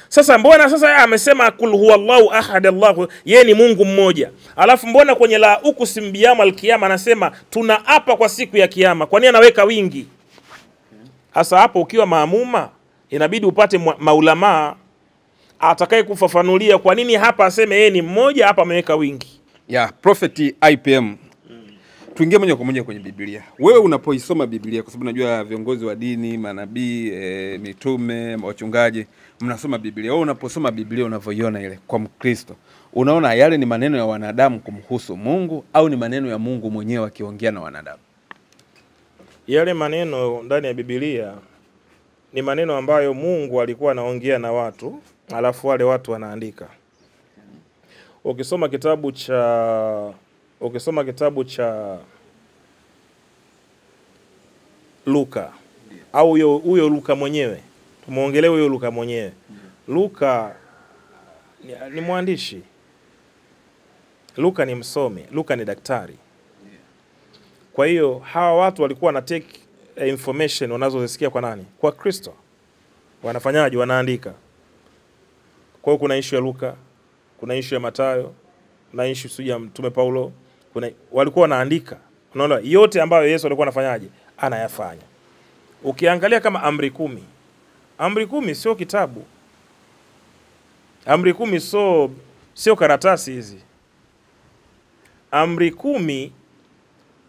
Sasa mbona sasa amesema kul huwallahu ahad Allahu, yeye ni Mungu mmoja. Alafu mbona kwenye la uqsim biyawm al-qiyama anasema tunaapa kwa siku ya kiyama? Kwa nini anaweka wingi? Hasa hapo ukiwa maamuma inabidi upate maulama atakaye kufafanulia kwa nini hapa aseme yeye ni mmoja, hapa ameweka wingi. Ya Prophet IPM. Tuingie moja kwa moja kwenye Biblia. Wewe unapoisoma Biblia, kwa sababu najua viongozi wa dini, manabii, mitume, wachungaji, mnasoma Biblia. Wewe unaposoma Biblia unavyoiona ile kwa Mkristo, unaona yale ni maneno ya wanadamu kumhusu Mungu au ni maneno ya Mungu mwenyewe akiongea na wanadamu? Yale maneno ndani ya Biblia ni maneno ambayo Mungu alikuwa anaongea na watu, alafu wale watu wanaandika. Ukisoma kitabu cha Luka, au huyo Luka mwenyewe, tumuongelee huyo Luka mwenyewe. Luka ni mwandishi, Luka ni msomi, Luka ni daktari. Kwa hiyo hawa watu walikuwa na take information wanazozisikia kwa nani? Kwa Kristo. Wanafanyaje? Wanaandika. Kwa hiyo kuna issue ya Luka, kuna issue ya Mathayo, kuna issue ya Mtume Paulo, walikuwa wanaandika. Unaona yote ambayo Yesu alikuwa anafanyaje? Anayafanya. Ukiangalia kama amri 10. Amri 10 sio kitabu. Amri 10 sio karatasi hizi. Amri 10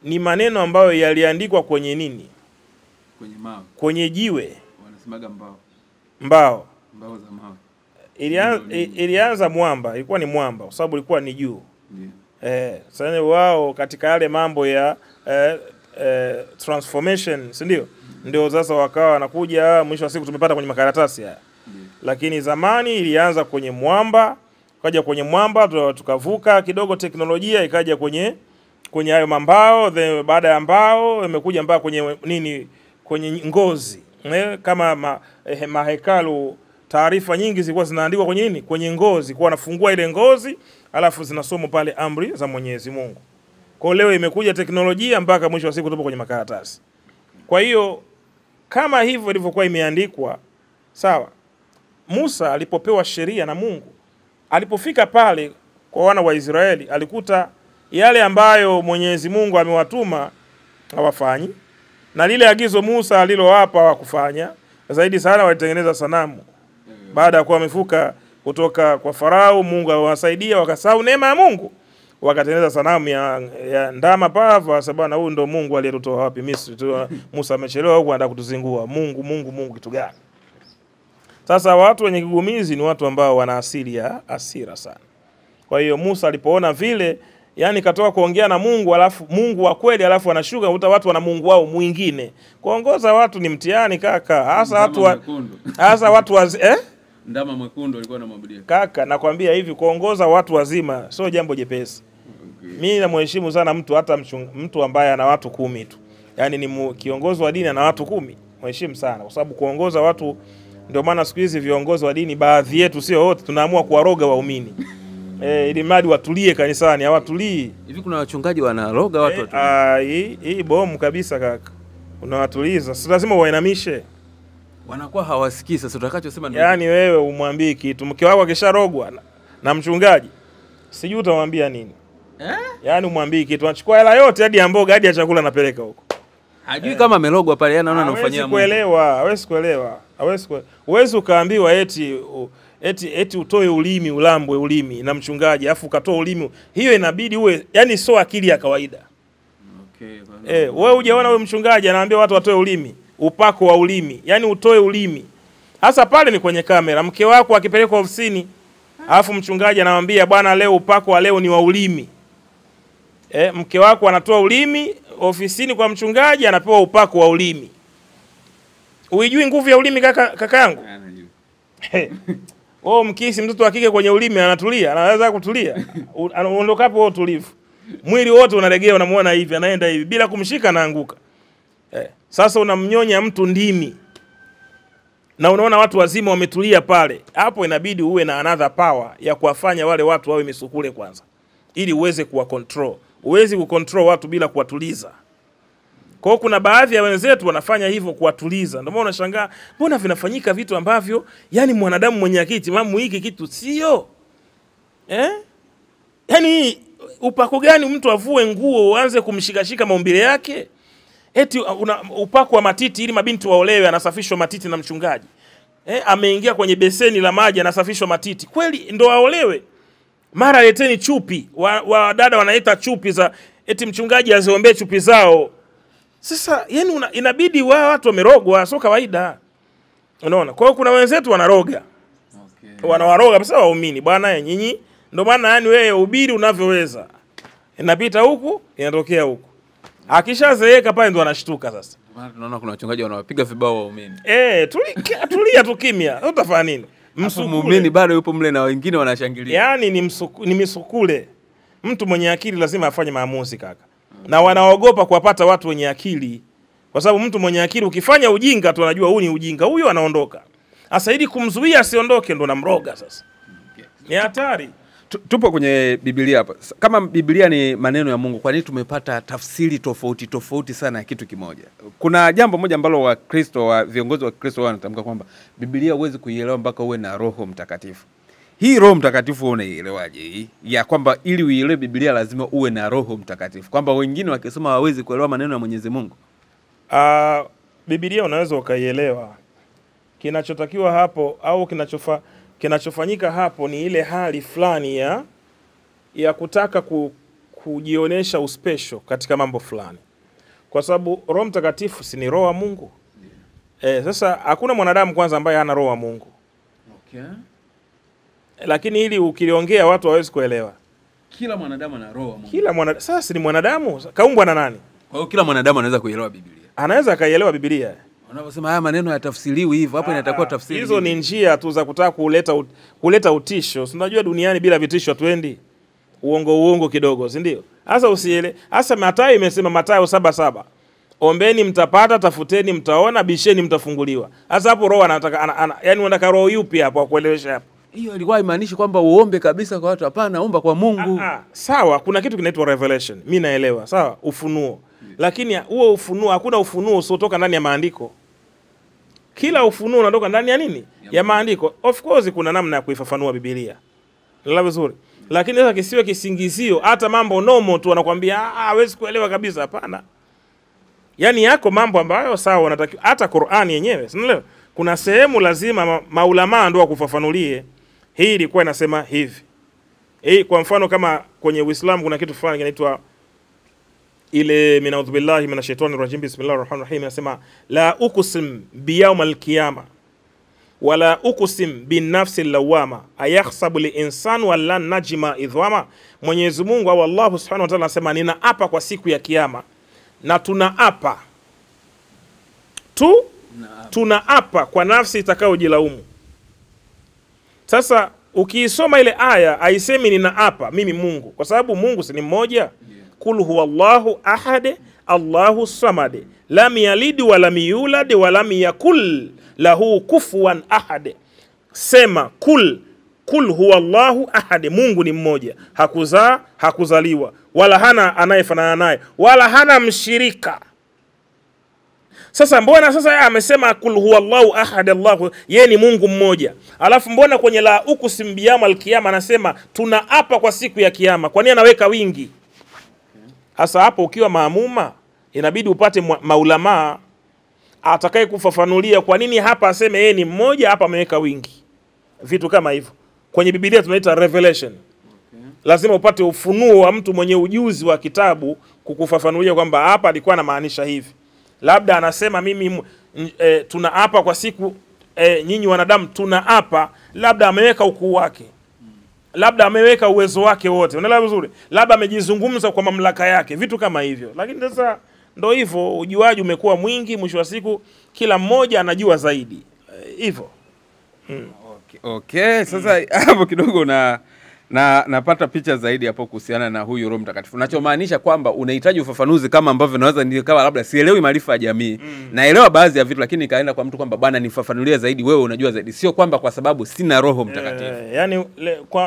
ni maneno ambayo yaliandikwa kwenye nini? Kwenye mawe. Kwenye jiwe. Wanasemaga mbao. Mbao za mawe. Ilianza mwamba, ilikuwa ni mwamba kwa sababu ilikuwa ni juu. Sasa wao katika yale mambo ya transformation, si ndio? Ndio sasa wakawa wanakuja mwisho wa siku tumepata kwenye makaratasi haya. Lakini zamani ilianza kwenye mwamba, kaja kwenye mwamba tukavuka kidogo teknolojia ikaja kwenye hayo mambao, baada ya mbao imekuja mpaka kwenye nini? Kwenye ngozi. Kama mahekalu taarifa nyingi zilikuwa zinaandikwa kwenye nini? Kwenye ngozi. Kwa wanafungua ile ngozi alafu zinasomwa pale amri za Mwenyezi Mungu. Kwa leo imekuja teknolojia mpaka mwisho wa siku tupo kwenye makaratasi. Kwa hiyo kama hivyo ilivyokuwa imeandikwa, sawa. Musa alipopewa sheria na Mungu, alipofika pale kwa wana wa Israeli, alikuta yale ambayo Mwenyezi Mungu amewatuma hawafanyi, na lile agizo Musa alilowapa hawakufanya. Zaidi sana walitengeneza sanamu. Baada ya kuwa wamefuka kutoka kwa Farao, Mungu aliwasaidia wakasahau neema ya Mungu. Wakatengeneza sanamu ya ndama pava, sababu huyu ndo Mungu aliyetutoa wapi Misri. Musa amechelewa huko anataka kutuzingua. Mungu kitu gani? Sasa watu wenye kigumizi ni watu ambao wana asili ya hasira sana. Kwa hiyo Musa alipoona vile, yani katoka kuongea na Mungu, alafu Mungu wa kweli, alafu anashuka kuta watu wana Mungu wao mwingine. Kuongoza watu ni mtihani kaka. Hasa watu ndama mwekundu alikuwa anamwabudia. Kaka, nakwambia hivi, kuongoza watu wazima sio jambo jepesi. Mimi namheshimu sana mtu, hata mtu ambaye ana watu 10 tu. Yaani ni kiongozi wa dini ana watu 10. Mheshimu sana kwa sababu kuongoza watu, ndio maana siku hizi viongozi wa dini baadhi yetu, sio wote, tunaamua kuwaroga waumini. Ili mradi watulie kanisani, hawatulii. Hivi kuna wachungaji wanaroga watu hii bomu kabisa kaka. Unawatuliza, si lazima uwainamishe. Wanakuwa hawasikii. Sasa utakachosema ndio. Yaani wewe umwambie kitu, mke wako akisharogwa na mchungaji, sijui utamwambia nini? Yaani umwambie kitu, anachukua hela yote hadi ya mboga hadi ya chakula anapeleka huko. Hajui kama amerogwa pale, yeye anaona anamfanyia Mungu. Hawezi kuelewa. Uwezi ukaambiwa eti utoe ulimi, ulambwe ulimi na mchungaji afu ukatoa ulimi. Hiyo inabidi uwe, yani sio akili ya kawaida. Wewe hujaona wewe mchungaji anaambia watu watoe ulimi, upako wa ulimi, yani utoe ulimi. Hasa pale ni kwenye kamera. Mke wako akipelekwa ofisini, alafu mchungaji anamwambia bwana, leo upako wa leo ni wa ulimi. Mke wako anatoa ulimi ofisini kwa mchungaji, anapewa upako wa ulimi. Uijui nguvu ya ulimi kaka yangu? Mkisi mtoto wa kike kwenye ulimi anatulia, anaweza kutulia. Anaondokapo utulivu. Mwili wote unalegea, unamuona hivi, anaenda hivi bila kumshika anaanguka. Sasa unamnyonya mtu ndimi. Na unaona watu wazima wametulia pale. Hapo inabidi uwe na another power ya kuwafanya wale watu wawe misukule kwanza, ili uweze kuwa control. Uwezi kucontrol watu bila kuwatuliza. Kwa hiyo kuna baadhi ya wenzetu wanafanya hivyo kuwatuliza. Ndio maana unashangaa mbona vinafanyika vitu ambavyo yani mwanadamu mwenye akili timamu hiki kitu sio. Yani upako gani mtu avue nguo uanze kumshikashika maumbile yake? Eti upako wa matiti ili mabinti waolewe, anasafishwa matiti na mchungaji. Ameingia kwenye beseni la maji anasafishwa matiti. Kweli ndo aolewe? Mara leteni chupi. Wa dada wanaita chupi za eti mchungaji aziombee chupi zao. Sasa yani inabidi watu wamerogwa, sio kawaida. Unaona? Kwa hiyo kuna wenzetu wanaroga. Okay. Wanawaroga basi waumini. Bwana nyinyi ndio maana yani wewe ubiri unavyoweza. Inapita huku, inatokea huku. Akishazeeka pale ndo anashtuka sasa. Maana tunaona kuna wachungaji wanawapiga vibao waumini. Tulia tu kimya. Utafanya nini? Muumini bado yupo mle na wengine wanashangilia. Yaani ni misukule. Mtu mwenye akili lazima afanye maamuzi kaka. Na wanaogopa kuwapata watu wenye akili. Kwa sababu mtu mwenye akili ukifanya ujinga tu anajua huu ni ujinga, huyo anaondoka. Sasa ili kumzuia asiondoke ndo namroga sasa. Ni hatari. Tupo kwenye Biblia hapa. Kama Biblia ni maneno ya Mungu, kwa nini tumepata tafsiri tofauti sana ya kitu kimoja? Kuna jambo moja ambalo viongozi wa Kristo wanatamka kwamba Biblia huwezi kuielewa mpaka uwe na Roho Mtakatifu. Hii Roho Mtakatifu unaielewaje hii? Ya kwamba ili uielewe Biblia lazima uwe na Roho Mtakatifu. Kwamba wengine wakisoma hawezi kuelewa maneno ya Mwenyezi Mungu. Biblia unaweza ukaielewa. Kinachotakiwa hapo au kinachofanyika hapo ni ile hali fulani ya kutaka kujionesha uspesho katika mambo fulani. Kwa sababu Roho Mtakatifu si ni Roho wa Mungu. Sasa hakuna mwanadamu kwanza ambaye hana Roho wa Mungu. Okay. Lakini ili ukiliongea watu hawezi kuelewa. Kila mwanadamu ana Roho wa Mungu. Sasa ni mwanadamu, kaumbwa na nani? Kwa hiyo kila mwanadamu anaweza kuielewa Biblia. Anaweza akaielewa Biblia. Unaposema haya maneno yatafsiriwi hivyo, hapo inatakuwa tafsiri. Hizo ni njia tu za kutaka kuleta utisho. Si unajua duniani bila vitisho hatuendi. Uongo kidogo, si ndio? Sasa usiele. Sasa Mathayo imesema Mathayo 7:7. Ombeni mtapata, tafuteni mtaona, bisheni mtafunguliwa. Sasa hapo roho anataka yani unataka roho yupi hapo akuelewesha hapo? Hiyo ilikuwa haimaanishi kwamba uombe kabisa kwa watu, hapana, omba kwa Mungu. Sawa, kuna kitu kinaitwa revelation. Mimi naelewa, sawa, ufunuo. Lakini huo ufunuo, hakuna ufunuo usiotoka ndani ya maandiko. Kila ufunuo unatoka ndani ya nini? Ya maandiko. Of course kuna namna ya kuifafanua Biblia. Ndio vizuri. Lakini sasa kisiwe kisingizio, hata mambo nomo tu wanakuambia hawezi kuelewa kabisa, hapana. Yaani yako mambo ambayo sawa unatakiwa, hata Qur'ani yenyewe, unaelewa? Kuna sehemu lazima maulama ndio wakufafanulie. Hii ilikuwa inasema hivi. Kwa mfano kama kwenye Uislamu kuna kitu fulani kinaitwa ile minaudhu billahi minashaitani rajim bismillahir rahmanir rahim, inasema la uqsim biyawmal qiyama wala uqsim bin nafsil lawama ayakhsabu li insanu wallan najma idhama. Mwenyezi Mungu au Allah Subhanahu wa Ta'ala anasema ninaapa kwa siku ya kiyama, na tunaapa tunaapa kwa nafsi itakayojilaumu. Sasa ukiisoma ile aya haisemi ninaapa mimi Mungu, kwa sababu Mungu si ni mmoja. Kul huwallahu ahad Allahu samad lam yalid wa lam yulad wa lam yakul lahu kufuwan ahad. Sema kul huwallahu ahad, Mungu ni mmoja, hakuzaa hakuzaliwa, wala hana anayefanana naye, wala hana mshirika. Sasa mbona sasa amesema kul huwallahu ahad Allahu, yeye ni Mungu mmoja, alafu mbona kwenye la uqsim biyamal qiyama anasema tunaapa kwa siku ya kiyama? Kwa nini anaweka wingi? Hasa hapo ukiwa maamuma inabidi upate maulama atakaye kufafanulia kwa nini hapa aseme yeye ni mmoja, hapa ameweka wingi. Vitu kama hivyo kwenye Biblia tunaita revelation. Lazima upate ufunuo wa mtu mwenye ujuzi wa kitabu kukufafanulia kwamba hapa alikuwa anamaanisha hivi. Labda anasema mimi tunaapa kwa siku nyinyi wanadamu tunaapa, labda ameweka ukuu wake, labda ameweka uwezo wake wote, unaelewa vizuri, labda amejizungumza kwa mamlaka yake, vitu kama hivyo. Lakini sasa ndio hivyo, ujuaji umekuwa mwingi, mwisho wa siku kila mmoja anajua zaidi hivyo. Okay, sasa hapo kidogo napata picha zaidi hapo kuhusiana na huyu Roho Mtakatifu. Unachomaanisha kwamba unahitaji ufafanuzi kama ambavyo naweza nikawa labda sielewi maarifa ya jamii. Naelewa baadhi ya vitu lakini nikaenda kwa mtu kwamba bwana nifafanulie zaidi, wewe unajua zaidi. Sio kwamba kwa sababu sina Roho Mtakatifu. Yani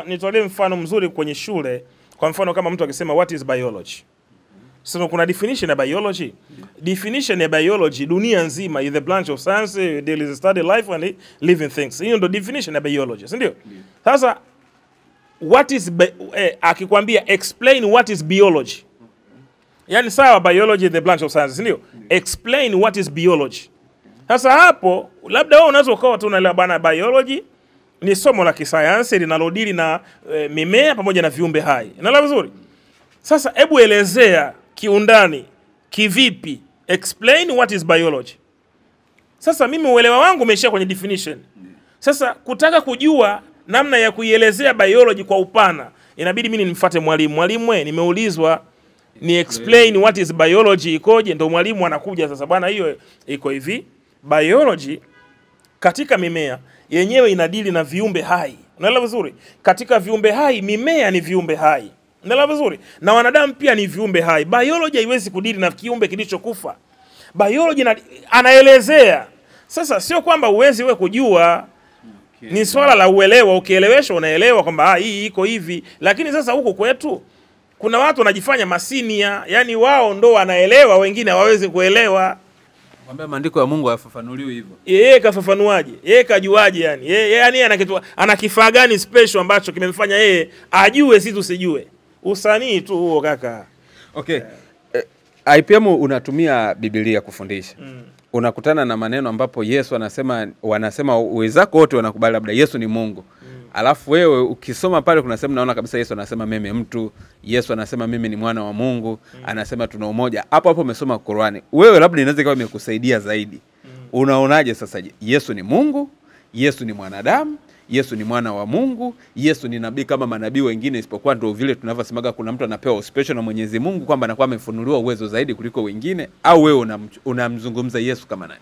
nitolee mfano mzuri kwenye shule. Kwa mfano kama mtu akisema what is biology? Sasa kuna definition ya biology. Definition ya biology dunia nzima is the branch of science deals with study life and living things. Hiyo ndio definition ya biology, si ndio? Sasa what is akikwambia explain what is biology. Yani sawa, biology is the branch of science, si ndio? Explain what is biology. Sasa hapo labda wewe unaweza ukawa tu unaelewa bana, biology ni somo la kisayansi linalodili na mimea pamoja na viumbe hai. Unaelewa vizuri? Sasa hebu elezea kiundani, kivipi, explain what is biology. Sasa mimi uelewa wangu umeishia kwenye definition. Sasa kutaka kujua namna ya kuielezea biology kwa upana, inabidi mimi nimfuate mwalimu. Mwalimu nimeulizwa ni explain what is biology ikoje, ndio mwalimu anakuja sasa, bwana hiyo iko hivi. Biology katika mimea yenyewe inadili na viumbe hai. Unaelewa vizuri? Katika viumbe hai, mimea ni viumbe hai. Unaelewa vizuri? Na wanadamu pia ni viumbe hai. Biology haiwezi kudili na kiumbe kilichokufa. Biology anaelezea. Sasa sio kwamba uwezi wewe kujua, ni swala la uelewa. Ukieleweshwa unaelewa kwamba hii iko hivi. Lakini sasa huko kwetu kuna watu wanajifanya masinia, yani wao ndo wanaelewa, wengine hawawezi kuelewa. Kwamba maandiko ya Mungu hayafafanuliwi hivyo. Yeye kafafanuaje? Yeye kajuaje yani? Yeye yani ana kifaa gani special ambacho kimemfanya yeye ajue sisi tusijue? Usanii tu huo kaka. Okay. IPM unatumia Biblia kufundisha. Unakutana na maneno ambapo Yesu wanasema wenzako wote wanakubali labda Yesu ni Mungu. Alafu wewe ukisoma pale kuna sehemu naona kabisa Yesu anasema mimi mtu, Yesu anasema mimi ni mwana wa Mungu, anasema tuna umoja. Hapo umesoma Qur'ani. Wewe labda inaweza ikawa imekusaidia zaidi. Unaonaje sasa, Yesu ni Mungu, Yesu ni mwanadamu, Yesu ni mwana wa Mungu, Yesu ni nabii kama manabii wengine, isipokuwa ndio vile tunavyosemaga kuna mtu anapewa special na Mwenyezi Mungu kwamba anakuwa amefunuliwa uwezo zaidi kuliko wengine, au wewe unamzungumza Yesu kama nani?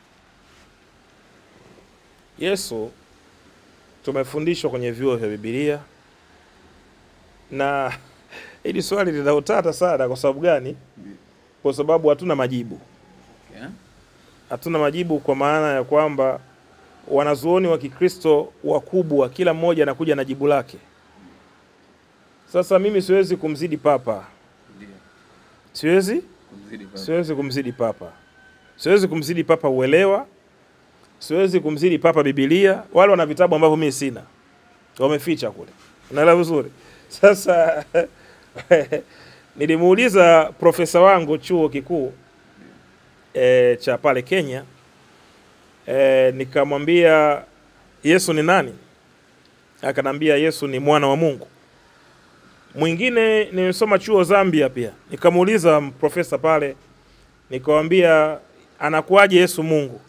Yesu tumefundishwa kwenye vyuo vya Biblia, na hili swali lina utata sana. Kwa sababu gani? Kwa sababu hatuna majibu. Hatuna majibu kwa maana ya kwamba wanazuoni wa Kikristo wakubwa kila mmoja anakuja na jibu lake. Sasa mimi siwezi kumzidi papa. Siwezi kumzidi papa. Siwezi kumzidi papa uelewa. Siwezi kumzidi papa Biblia. Wale wana vitabu ambavyo mimi sina, wameficha kule. Unaelewa vizuri? Sasa nilimuuliza profesa wangu chuo kikuu cha pale Kenya, nikamwambia Yesu ni nani? Akanambia Yesu ni mwana wa Mungu. Mwingine nimesoma chuo Zambia pia, nikamuuliza profesa pale, nikamwambia anakuaje Yesu Mungu?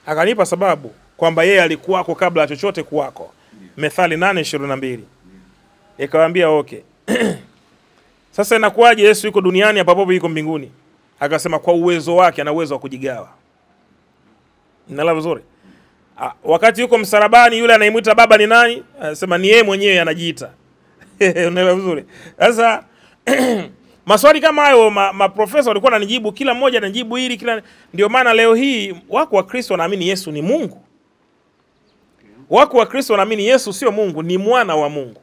Akanipa sababu kwamba yeye alikuwako kabla ya chochote kuwako. Methali 8:22. Nikamwambia okay. Sasa inakuaje Yesu yuko duniani hapo yuko mbinguni? Akasema kwa uwezo wake, ana uwezo wa kujigawa. Nala vizuri. Wakati yuko msalabani yule anayemuita baba ni nani? Anasema ni yeye mwenyewe anajiita. Unaelewa vizuri? Sasa maswali kama hayo maprofesa walikuwa wananijibu, kila mmoja anajibu hili kila. Ndio maana leo hii wako wa Kristo wanaamini Yesu ni Mungu. Wako wa Kristo wanaamini Yesu sio Mungu, ni mwana wa Mungu.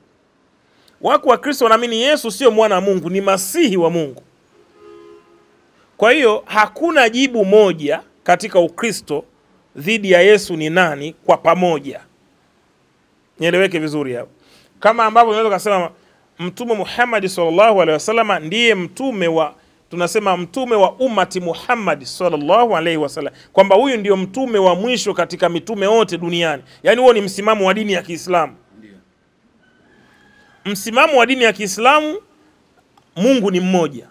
Wako wa Kristo wanaamini Yesu sio mwana wa Mungu, ni masihi wa Mungu. Kwa hiyo hakuna jibu moja katika Ukristo dhidi ya Yesu ni nani kwa pamoja. Nieleweke vizuri hapo. Kama ambavyo unaweza kusema Mtume Muhammad sallallahu alaihi wasallam ndiye mtume wa, tunasema mtume wa ummati Muhammad sallallahu alaihi wasallam, kwamba huyu ndio mtume wa mwisho katika mitume wote duniani. Yaani huo ni msimamo wa dini ya Kiislamu. Msimamo wa dini ya Kiislamu, Mungu ni mmoja.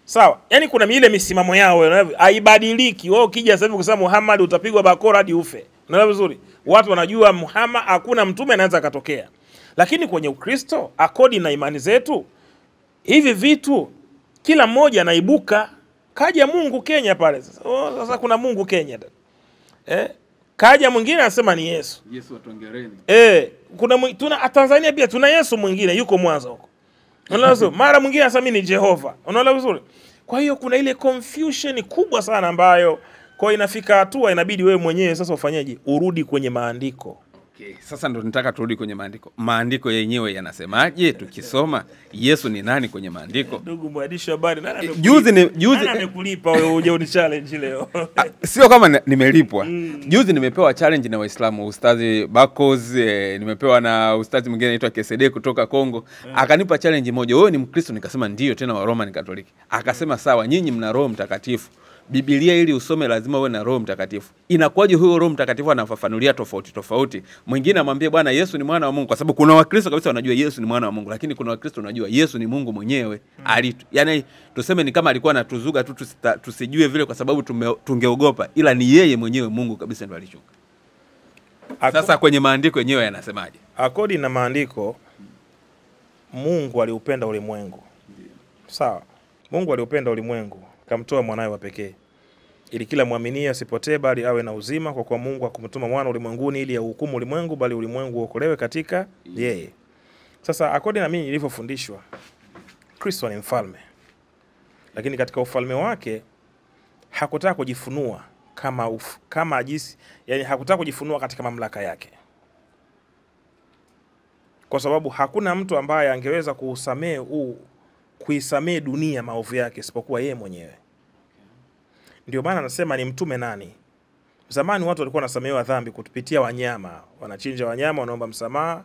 Sawa? Yaani kuna ile misimamo yao haibadiliki. Wewe ukija sasa hivi kusema Muhammad utapigwa bakora hadi ufe. Unaelewa vizuri? Watu wanajua Muhammad hakuna mtume anaweza katokea. Lakini kwenye Ukristo, akodi na imani zetu, hivi vitu kila mmoja anaibuka. Kaja Mungu Kenya pale sasa. Sasa kuna Mungu Kenya. Kaja mwingine anasema ni Yesu. Yesu watongereni. Tuna Tanzania pia tuna Yesu mwingine yuko Mwanza huko. Unaelewa? Mara mwingine anasema mimi ni Jehova. Unaelewa vizuri? Kwa hiyo kuna ile confusion kubwa sana ambayo kwa inafika hatua inabidi wewe mwenyewe sasa ufanyaje? Urudi kwenye maandiko. Okay. Sasa ndo nataka turudi kwenye maandiko. Maandiko yenyewe yanasemaje tukisoma Yesu ni nani kwenye maandiko? Ndugu mwandishi wa habari, nani amekulipa wewe uje uni challenge leo? Sio kama nimelipwa. Juzi nimepewa challenge na Waislamu, Ustazi Bakos, nimepewa na ustazi mwingine anaitwa Kesede kutoka Kongo. Akanipa challenge moja. Wewe ni Mkristo? Nikasema ndio, tena wa Roman Katoliki. Akasema sawa, nyinyi mna Roho Mtakatifu. Biblia ili usome lazima uwe na Roho Mtakatifu. Inakuwaje huyo Roho Mtakatifu anafafanulia tofauti? Mwingine amwambie Bwana Yesu ni mwana wa Mungu, kwa sababu kuna Wakristo kabisa wanajua Yesu ni mwana wa Mungu, lakini kuna Wakristo wanajua Yesu ni Mungu mwenyewe. Yaani tuseme ni kama alikuwa anatuzuga tu tusijue vile kwa sababu tungeogopa, ila ni yeye mwenyewe Mungu kabisa ndo alishuka. Sasa kwenye maandiko yenyewe yanasemaje? According na maandiko, Mungu aliupenda ulimwengu. Sawa. Mungu aliupenda ulimwengu, kamtoa mwanawe wa pekee, ili kila muamini asipotee bali awe na uzima, kwa kuwa Mungu hakumtuma mwana ulimwenguni ili ahukumu ulimwengu, bali ulimwengu uokolewe katika yeye. Sasa according na mimi nilivyofundishwa, Kristo ni mfalme. Lakini katika ufalme wake hakutaka kujifunua kama ajisi, yani hakutaka kujifunua katika mamlaka yake. Kwa sababu hakuna mtu ambaye angeweza kuisamee dunia maovu yake isipokuwa yeye mwenyewe. Ndio maana anasema ni mtume nani? Zamani watu walikuwa wanasamehewa dhambi kupitia wanyama, wanachinja wanyama, wanaomba msamaha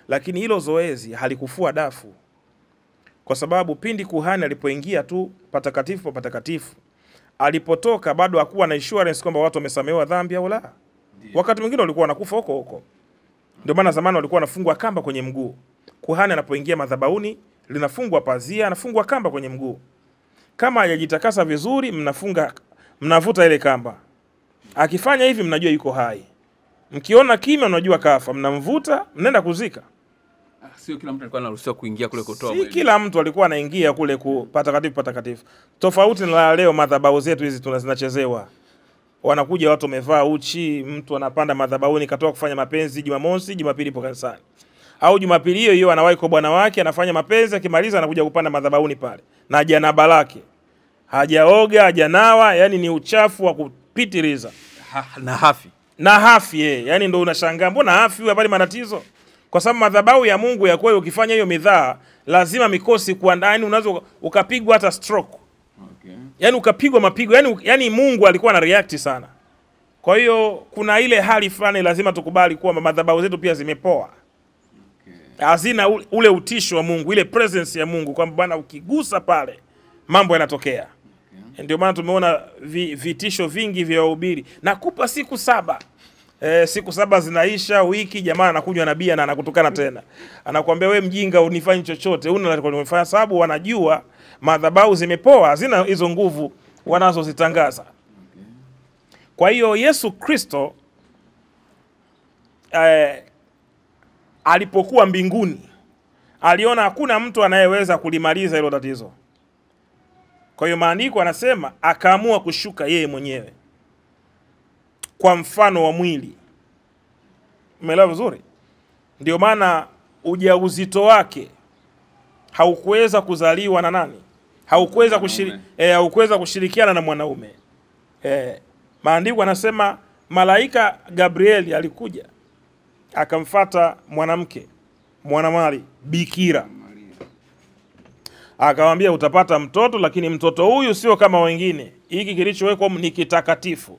lakini hilo zoezi halikufua dafu. Kwa sababu pindi kuhani alipoingia tu patakatifu, alipotoka bado hakuwa na assurance kwamba watu wamesamehewa dhambi au la. Wakati mwingine walikuwa wanakufa huko. Ndio maana zamani walikuwa wanafungwa kamba kwenye mguu. Kuhani anapoingia madhabahuni linafungwa pazia, anafungwa kamba kwenye mguu. Kama hajajitakasa vizuri, mnavuta ile kamba. Akifanya hivi mnajua yuko hai. Mkiona kimya mnajua kafa, mnamvuta, mnaenda kuzika. Sio kila mtu alikuwa anaruhusiwa kuingia kule kutoa mwili. Si kila mtu alikuwa anaingia kule patakatifu. Tofauti na leo madhabahu zetu hizi tunazinachezewa. Wanakuja watu wamevaa uchi, mtu anapanda madhabahuni katoka kufanya mapenzi Jumamosi, Jumapili ipo kanisani. Au Jumapili hiyo anawahi kwa bwana wake, anafanya mapenzi, akimaliza anakuja kupanda madhabahuni pale. Na janaba lake. Hajaoga, hajanawa, yani ni uchafu wa kupitiliza. Na hafi yani ndio unashangaa mbona hafi huyu habari matatizo? Kwa sababu madhabahu ya Mungu ya kweli ukifanya hiyo midhaa lazima mikosi kuwa ndani, unaweza ukapigwa hata stroke. Okay. Yani ukapigwa mapigo, yani Mungu alikuwa na react sana. Kwa hiyo kuna ile hali fulani lazima tukubali kuwa madhabahu zetu pia zimepoa. Hazina ule utisho wa Mungu, ile presence ya Mungu, kwamba bwana ukigusa pale mambo yanatokea. Ndio maana tumeona vitisho vingi vya wahubiri. Nakupa siku 7. Siku 7 zinaisha, wiki jamaa anakunywa nabii na anakutukana tena. Anakuambia wewe mjinga unifanye chochote. Unafanya sababu wanajua madhabahu zimepoa, hazina hizo nguvu wanazozitangaza. Kwa hiyo Yesu Kristo alipokuwa mbinguni aliona hakuna mtu anayeweza kulimaliza hilo tatizo. Kwa hiyo maandiko anasema akaamua kushuka yeye mwenyewe kwa mfano wa mwili. Umeelewa vizuri? Ndio maana ujauzito wake haukuweza kuzaliwa na nani? Haukuweza kushirikiana na mwanaume. Maandiko anasema malaika Gabrieli alikuja akamfuata mwanamwali bikira. Akamwambia utapata mtoto, lakini mtoto huyu sio kama wengine. Hiki kilichowekwa ni kitakatifu.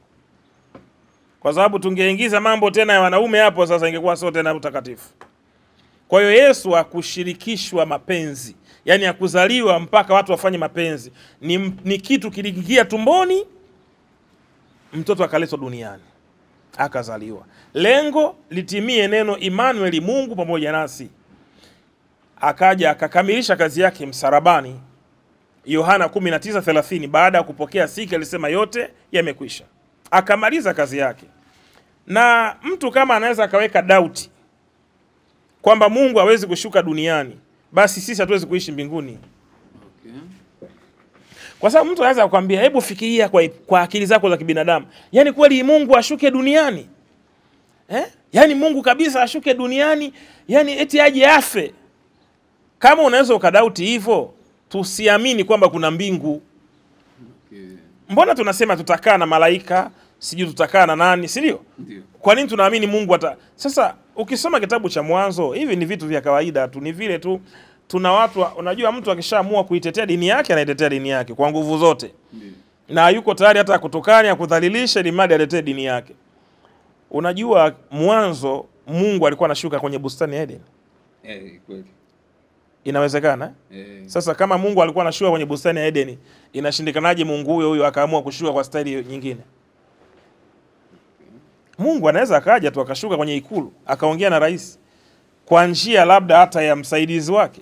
Kwa sababu tungeingiza mambo tena ya wanaume hapo sasa ingekuwa sio tena utakatifu. Kwa hiyo Yesu hakushirikishwa mapenzi. Yani hakuzaliwa mpaka watu wafanye mapenzi. Ni kitu kiliingia tumboni, mtoto akaletwa duniani. Akazaliwa. Lengo litimie neno Emmanuel, Mungu pamoja nasi. Akaja akakamilisha kazi yake msalabani. Yohana 19:30 baada ya kupokea siki alisema yote yamekwisha. Akamaliza kazi yake. Na mtu kama anaweza akaweka doubt kwamba Mungu hawezi kushuka duniani, basi sisi hatuwezi kuishi mbinguni. Okay. Kwa sababu mtu anaweza kukwambia hebu fikiria kwa akili zako za kibinadamu. Yaani kweli Mungu ashuke duniani? Yaani Mungu kabisa ashuke duniani, yaani eti aje afe. Kama unaweza ukadauti hivyo, tusiamini kwamba kuna mbingu. Okay. Mbona tunasema tutakaa na malaika, sijui tutakaa na nani, si ndio? Kwa nini tunaamini Mungu Sasa ukisoma kitabu cha Mwanzo, hivi ni vitu vya kawaida tu, ni vile tu tuna watu, unajua mtu akishaamua kuitetea dini yake anaitetea dini yake kwa nguvu zote. Na yuko tayari hata kutokana kudhalilisha ili mradi aletee dini yake. Unajua mwanzo Mungu alikuwa anashuka kwenye bustani ya Eden. Kweli. Inawezekana? Sasa kama Mungu alikuwa anashuka kwenye bustani ya Eden, inashindikanaje Mungu huyo akaamua kushuka kwa staili nyingine? Mungu anaweza akaja tu akashuka kwenye ikulu, akaongea na rais kwa njia labda hata ya msaidizi wake.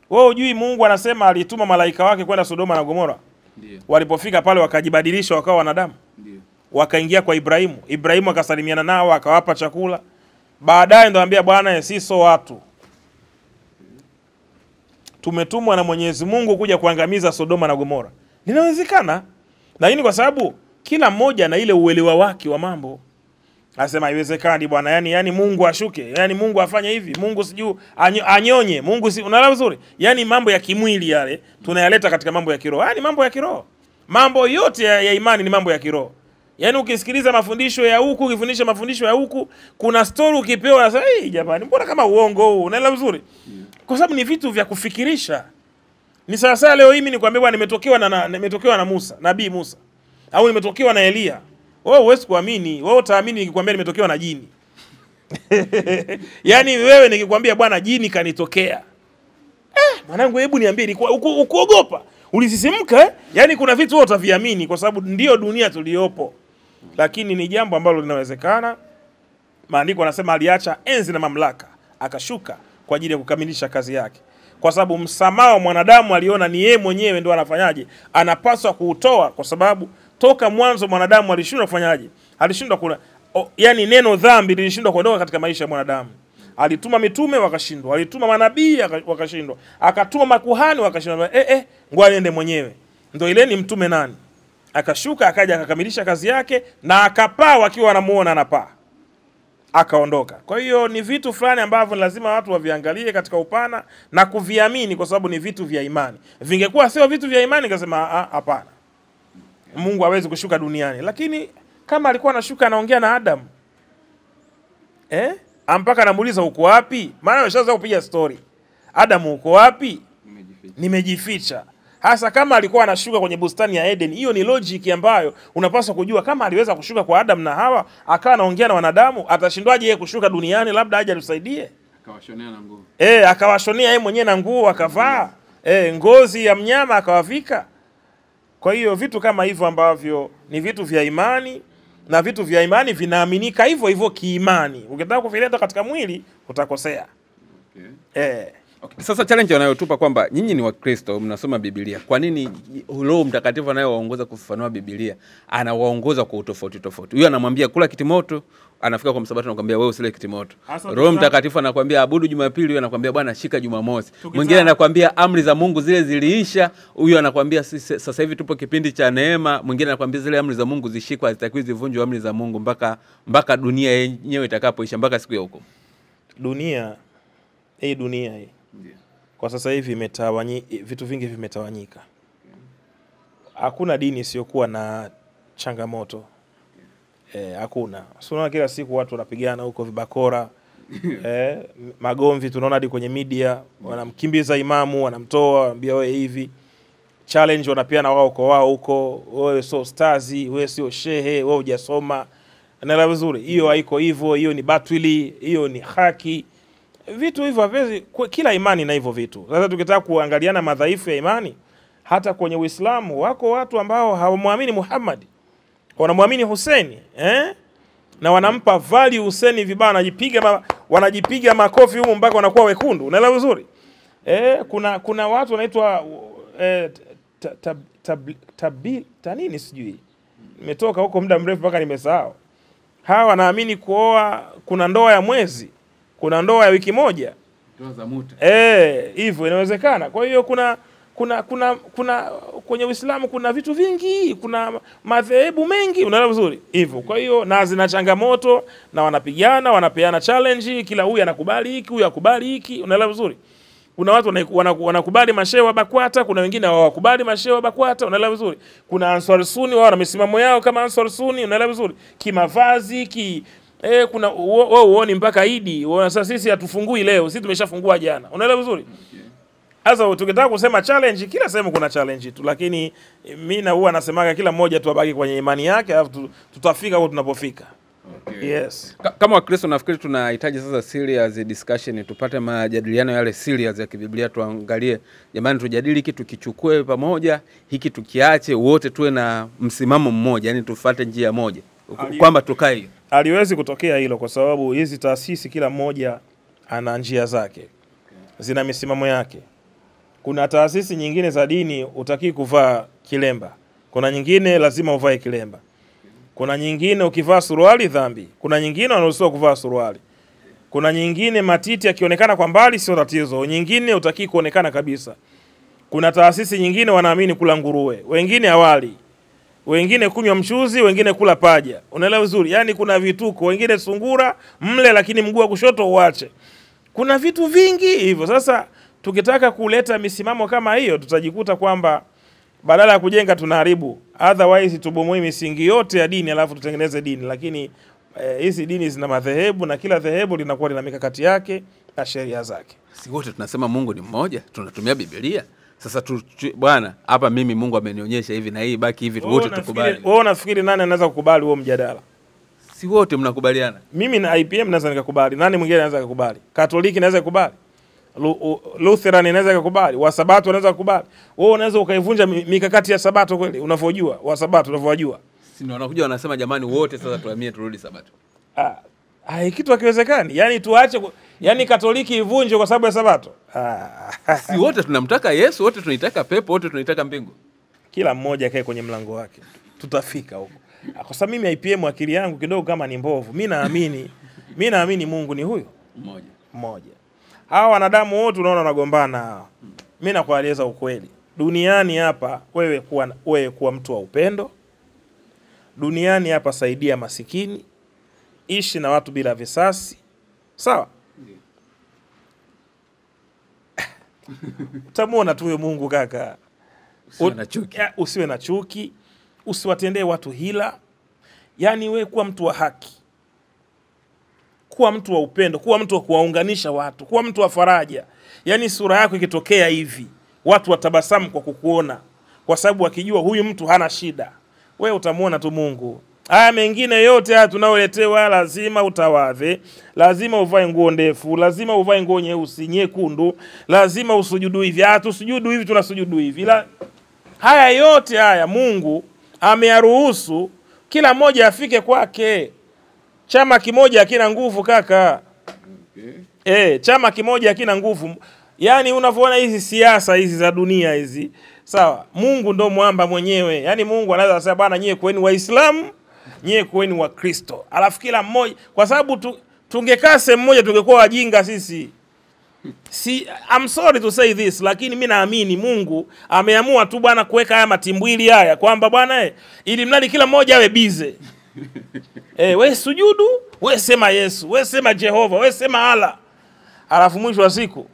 Wewe hujui Mungu anasema alituma malaika wake kwenda Sodoma na Gomora. Ndio. Walipofika pale wakajibadilisha wakawa wanadamu. Ndio. Wakaingia kwa Ibrahimu. Ibrahimu akasalimiana nao, akawapa chakula. Baadaye ndo anambia Bwana, sisi watu tumetumwa na Mwenyezi Mungu kuja kuangamiza Sodoma na Gomora. Linawezekana. Lakini kwa sababu kila mmoja na ile uelewa wake wa mambo. Anasema haiwezekani bwana, yani Mungu ashuke, yani Mungu afanye hivi, Mungu sijui anyonye, Mungu si unaelewa vizuri. Yani mambo ya kimwili yale tunayaleta katika mambo ya kiroho. Yani mambo ya kiroho. Mambo yote ya imani ni mambo ya kiroho. Yani ukisikiliza mafundisho ya huku, ukifundisha mafundisho ya huku, kuna story ukipewa unasema, jamani, mbona kama uongo huu?" Unaelewa vizuri? Kwa sababu ni vitu vya kufikirisha. Ni sasa leo mimi nikwambia bwana, nimetokewa na Musa, Nabii Musa. Au nimetokewa na Elia. Wewe huwezi kuamini, wewe utaamini nikikwambia nimetokewa na jini. Yani wewe nikikwambia bwana jini kanitokea. Mwanangu hebu niambie ukuogopa? Ulisisimka? Yani kuna vitu wewe utaviamini kwa sababu ndio dunia tuliyopo. Lakini ni jambo ambalo linawezekana. Maandiko yanasema aliacha enzi na mamlaka, akashuka kwa ajili ya kukamilisha kazi yake. Kwa sababu msamaha wa mwanadamu aliona ni yeye mwenyewe ndio anafanyaje? Anapaswa kuutoa kwa sababu toka mwanzo mwanadamu alishindwa kufanyaje? Alishindwa yani neno dhambi lilishindwa kuondoka katika maisha ya mwanadamu. Alituma mitume wakashindwa, alituma manabii wakashindwa, akatuma makuhani wakashindwa. Ngoja niende mwenyewe. Ndio ile ni mtume nani? Akashuka akaja akakamilisha kazi yake na akapaa wakiwa wanamuona anapaa. Akaondoka. Kwa hiyo ni vitu fulani ambavyo lazima watu waviangalie katika upana na kuviamini kwa sababu ni vitu vya imani. Vingekuwa sio vitu vya imani nikasema hapana. Mungu hawezi kushuka duniani. Lakini kama alikuwa anashuka anaongea na Adam. Mpaka anamuuliza uko wapi? Maana ameshaanza kupiga story. Adam uko wapi? Nimejificha. Hasa kama alikuwa anashuka kwenye bustani ya Eden, hiyo ni logic ambayo unapaswa kujua. Kama aliweza kushuka kwa Adam na Hawa, akawa anaongea na wanadamu, atashindwaje yeye kushuka duniani? Labda aje atusaidie. Akawashonea na nguo. Akawashonea yeye mwenyewe na nguo akavaa. Ngozi ya mnyama akawavika. Kwa hiyo vitu kama hivyo ambavyo ni vitu vya imani, na vitu vya imani vinaaminika hivyo hivyo kiimani. Ukitaka kuvileta katika mwili utakosea. Okay. Sasa challenge wanayotupa kwamba nyinyi ni Wakristo mnasoma Biblia. Kwa nini Roho Mtakatifu anayewaongoza kufafanua Biblia anawaongoza kwa utofauti tofauti? Huyo anamwambia kula kitimoto, anafika kwa msabato anakuambia wewe usile kitimoto. Roho Mtakatifu anakuambia abudu Jumapili, huyo anakuambia bwana shika Jumamosi. Mwingine anakuambia amri za Mungu zile ziliisha, huyo anakuambia sasa hivi tupo kipindi cha neema. Mwingine anakuambia zile amri za Mungu zishikwa, hazitakiwi zivunjwe amri za Mungu mpaka dunia yenyewe itakapoisha, mpaka siku ya hukumu. Dunia hii kwa sasa hivi vitu vingi vimetawanyika. Hakuna dini isiyokuwa na changamoto. Hakuna. Unaona kila siku watu wanapigana huko vibakora. Magomvi tunaona hadi kwenye media, wanamkimbiza imamu, wanamtoa, wanambia wewe hivi. Challenge wanapeana wao kwa wao huko, wewe sio stazi, wewe sio shehe, wewe hujasoma. Naelewa vizuri. Hiyo haiko hivyo, hiyo ni batili, hiyo ni haki. Vitu hivyo haviwezi, kila imani na hivyo vitu. Sasa tukitaka kuangaliana madhaifu ya imani, hata kwenye Uislamu wako watu ambao hawamwamini Muhammad. Wanamwamini Hussein, na wanampa value Hussein vibaya, wanajipiga makofi huko mpaka wanakuwa wekundu. Unaelewa vizuri? Kuna watu wanaitwa nini sijui. Nimetoka huko muda mrefu mpaka nimesahau. Hawa wanaamini kuoa kuna ndoa ya mwezi. Kuna ndoa ya wiki moja. Ndoa za muta. Hivyo inawezekana. Kwa hiyo kuna kwenye Uislamu kuna vitu vingi, kuna madhehebu mengi, unaelewa vizuri? Hivyo. Kwa hiyo na zina changamoto na wanapigana, wanapeana challenge, kila huyu anakubali hiki, huyu akubali hiki, unaelewa vizuri? Kuna watu wanakubali mashehe wa BAKWATA, kuna wengine hawakubali mashehe wa BAKWATA, unaelewa vizuri. Kuna Ansar Sunni wao na misimamo yao kama Ansar Sunni, unaelewa vizuri. Kimavazi, kuna wao uone mpaka Idi. Sasa sisi hatufungui leo, sisi tumeshafungua jana. Unaelewa vizuri? Sasa tukitaka kusema challenge, kila sehemu kuna challenge tu, lakini mimi na huwa nasemaga kila mmoja tu abaki kwenye imani yake, alafu tutafika huko tunapofika. Okay. Yes. Kama Wakristo nafikiri tunahitaji sasa serious discussion, tupate majadiliano yale serious ya kibiblia, tuangalie jamani, tujadili kitu kichukue pamoja, hiki tukiache, wote tuwe na msimamo mmoja, yani tufuate njia moja. Kwamba tukae hiyo. Haliwezi kutokea hilo kwa sababu hizi taasisi kila mmoja ana njia zake. Zina misimamo yake. Kuna taasisi nyingine za dini utaki kuvaa kilemba. Kuna nyingine lazima uvae kilemba. Kuna nyingine ukivaa suruali dhambi. Kuna nyingine wanaruhusiwa kuvaa suruali. Kuna nyingine matiti yakionekana kwa mbali sio tatizo. Nyingine utaki kuonekana kabisa. Kuna taasisi nyingine wanaamini kula nguruwe. Wengine hawali. Wengine kunywa mchuzi, wengine kula paja. Unaelewa vizuri? Yaani kuna vituko, wengine sungura mle lakini mguu wa kushoto uache. Kuna vitu vingi hivyo. Sasa tukitaka kuleta misimamo kama hiyo, tutajikuta kwamba badala ya kujenga tunaharibu. Otherwise tubomoe misingi yote ya dini alafu tutengeneze dini. Lakini hizi dini zina madhehebu na kila dhehebu linakuwa lina mikakati yake na sheria zake. Si wote tunasema Mungu ni mmoja, tunatumia Biblia. Sasa bwana, hapa mimi Mungu amenionyesha hivi na hii baki hivi, wote tukubali. Wewe unafikiri nani anaweza kukubali huo mjadala? Si wote mnakubaliana. Mimi na IPM naweza nikakubali. Nani mwingine anaweza kukubali? Katoliki naweza kukubali. Lutheran inaweza kukubali, Wasabato wanaweza kukubali. Wewe unaweza ukaivunja mikakati ya Sabato kweli unavyojua, Wasabato unavyojua. Si ndio wanakuja wanasema jamani wote sasa tuhamie turudi Sabato. Kitu hakiwezekani. Yaani tuache, yaani Katoliki ivunje kwa sababu ya Sabato. Si wote tunamtaka Yesu, wote tunaitaka pepo, wote tunaitaka mbingu. Kila mmoja akae kwenye mlango wake. Tutafika huko. Kwa sababu mimi IPM akili yangu kidogo kama ni mbovu. Mimi naamini Mungu ni huyo mmoja. Hawa wanadamu wote unaona wanagombana. Mimi nakueleza ukweli. Duniani hapa wewe kuwa mtu wa upendo. Duniani hapa saidia masikini. Ishi na watu bila visasi. Sawa? Utamuona tu Mungu kaka. Usiwe na chuki. Usiwe na chuki. Usiwatendee watu hila. Yaani wewe kuwa mtu wa haki. Kuwa mtu wa upendo, kuwa mtu wa kuwaunganisha watu, kuwa mtu wa faraja. Yaani sura yako ikitokea hivi, watu watabasamu kwa kukuona, kwa sababu wakijua huyu mtu hana shida. Wewe utamuona tu Mungu. Haya mengine yote haya tunaoletewa lazima utawadhe, lazima uvae nguo ndefu, lazima uvae nguo nyeusi, nyekundu, lazima usujudu hivi, tusujudu hivi, tunasujudu hivi. Haya yote haya Mungu ameyaruhusu kila mmoja afike kwake. Chama kimoja hakina nguvu kaka. Okay. Chama kimoja hakina nguvu. Yaani unavyoona hizi siasa hizi za dunia hizi. Sawa, Mungu ndo mwamba mwenyewe. Yaani Mungu anaweza kusema bwana nyie kweni Waislamu, nyie kweni Wakristo. Alafu kila mmoja, kwa sababu tungekaa sehemu moja tungekuwa wajinga sisi. I'm sorry to say this, lakini mimi naamini Mungu ameamua tu bwana kuweka haya matimbwili haya kwamba bwana ili mradi kila mmoja awe bize. Wewe sujudu, wewe sema Yesu, wewe sema Jehova, wewe sema Allah. Alafu mwisho wa siku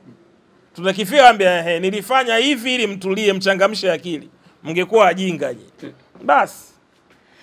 tutakifia ambia nilifanya hivi ili mtulie, mchangamshe akili. Mngekuwa ajinga je. Basi